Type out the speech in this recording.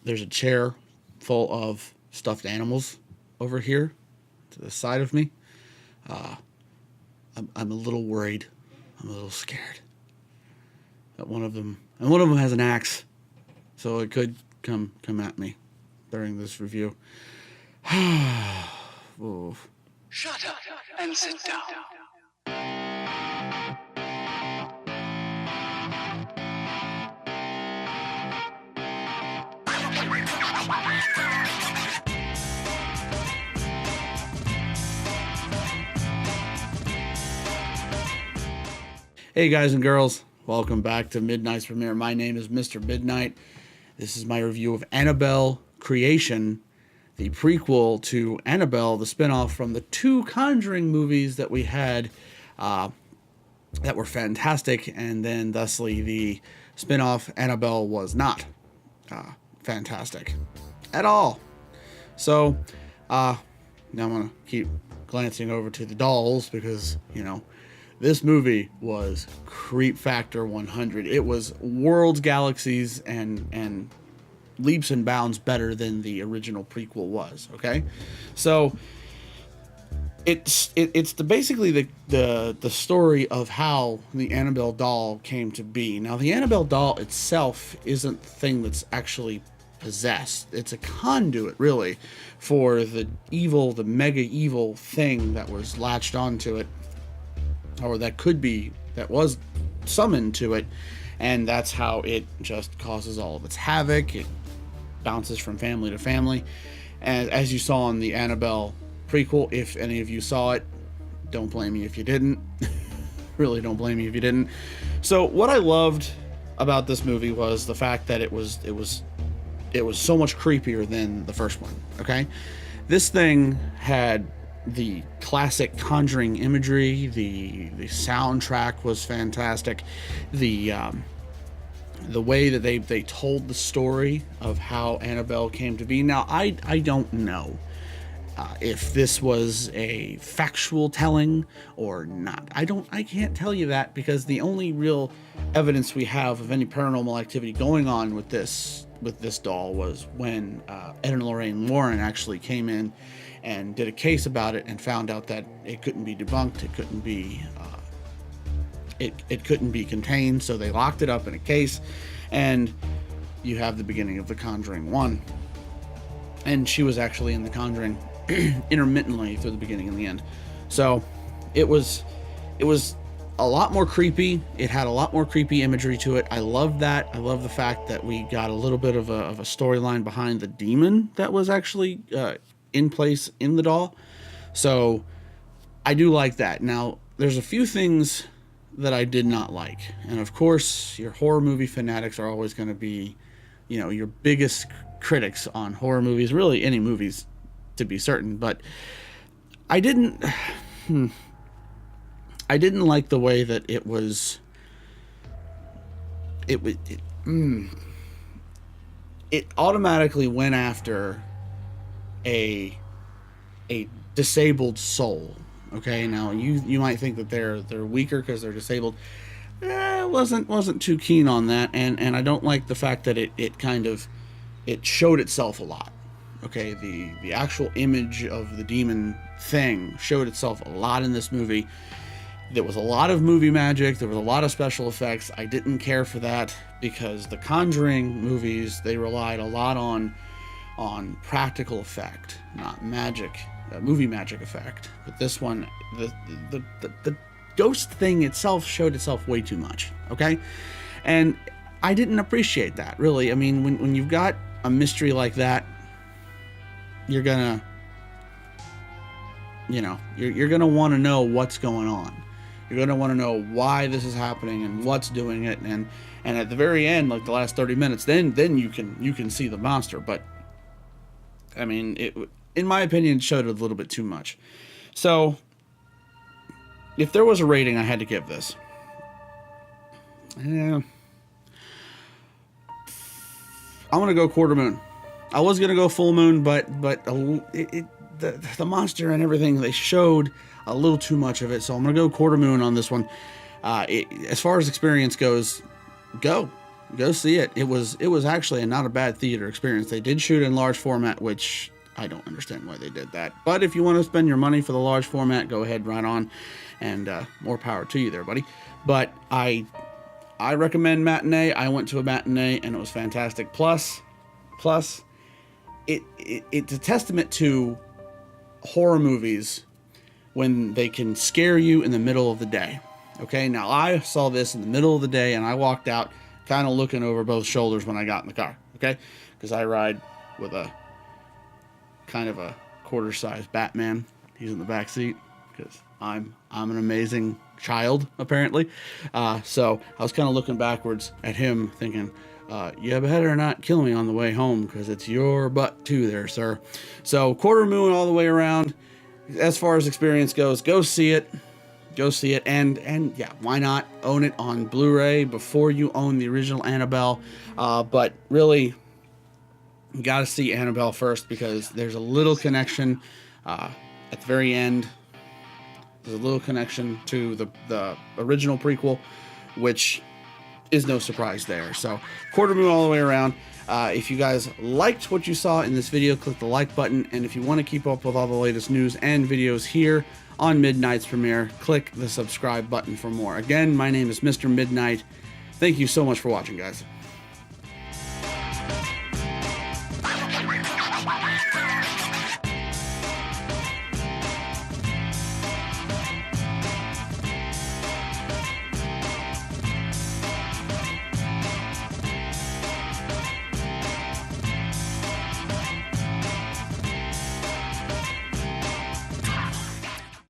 There's a chair full of stuffed animals over here to the side of me. I'm a little worried. I'm a little scared that one of them has an axe, so it could come at me during this review. Oh. Shut up and sit down. Hey guys and girls, welcome back to Midnight's Premiere. My name is Mr. Midnight. This is my review of Annabelle Creation, the prequel to Annabelle, the spinoff from the two Conjuring movies that we had that were fantastic, and then thusly the spinoff Annabelle was not fantastic at all. So now I'm going to keep glancing over to the dolls because, you know, this movie was creep factor 100. It was worlds, galaxies, and leaps and bounds better than the original prequel was. Okay, so it's basically the story of how the Annabelle doll came to be. Now, the Annabelle doll itself isn't the thing that's actually possessed. It's a conduit, really, for the mega evil thing that was latched onto it, or that was summoned to it, and that's how it just causes all of its havoc. It bounces from family to family, and as you saw in the Annabelle prequel, if any of you saw it, don't blame me if you didn't. Really, don't blame me if you didn't. So what I loved about this movie was the fact that it was so much creepier than the first one. Okay, this thing had the classic Conjuring imagery. The soundtrack was fantastic. The way that they told the story of how Annabelle came to be. Now, I don't know if this was a factual telling or not. I can't tell you that, because the only real evidence we have of any paranormal activity going on with this doll was when Ed and Lorraine Warren actually came in and did a case about it and found out that it couldn't be debunked. It couldn't be it couldn't be contained, so they locked it up in a case, and you have the beginning of The Conjuring 1. And she was actually in The Conjuring intermittently through the beginning and the end. So it was a lot more creepy. It had a lot more creepy imagery to it. I love that. I love the fact that we got a little bit of a storyline behind the demon that was actually in place in the doll. So I do like that. Now, there's a few things that I did not like. And of course, your horror movie fanatics are always going to be, you know, your biggest critics on horror movies, really any movies to be certain. But I didn't like the way that it automatically went after a disabled soul. Okay, now you might think that they're weaker because they're disabled. Wasn't too keen on that, and I don't like the fact that it showed itself a lot. Okay, the actual image of the demon thing showed itself a lot in this movie. There was a lot of movie magic. There was a lot of special effects. I didn't care for that because the Conjuring movies, they relied a lot on practical effect, not magic, movie magic effect. But this one, the ghost thing itself showed itself way too much. Okay, and I didn't appreciate that, really. I mean, when you've got a mystery like that, you're gonna want to know what's going on. You're going to want to know why this is happening and what's doing it, and at the very end, like the last 30 minutes, then you can see the monster. But I mean, it, in my opinion, it showed it a little bit too much. So if there was a rating I had to give this, I'm going to go quarter moon. I was going to go full moon, but the monster and everything, they showed a little too much of it, so I'm going to go quarter moon on this one. As far as experience goes, go. Go see it. It was actually not a bad theater experience. They did shoot in large format, which I don't understand why they did that. But if you want to spend your money for the large format, go ahead, right on, and more power to you there, buddy. But I recommend matinee. I went to a matinee and it was fantastic. Plus, it's a testament to horror movies when they can scare you in the middle of the day. Okay, now I saw this in the middle of the day and I walked out kind of looking over both shoulders when I got in the car. Okay, because I ride with a kind of a quarter-sized Batman. He's in the back seat because I'm an amazing child, apparently. So I was kind of looking backwards at him thinking, you better not kill me on the way home because it's your butt too there, sir. So quarter moon all the way around. As far as experience goes, go see it. Go see it. And yeah, why not own it on Blu-ray before you own the original Annabelle? But really, you got to see Annabelle first because there's a little connection at the very end. There's a little connection to the original prequel, which is no surprise there. So quarter moon all the way around. If you guys liked what you saw in this video, click the like button. And if you want to keep up with all the latest news and videos here on Midnight's Premiere, click the subscribe button for more. Again, my name is Mr. Midnight. Thank you so much for watching, guys.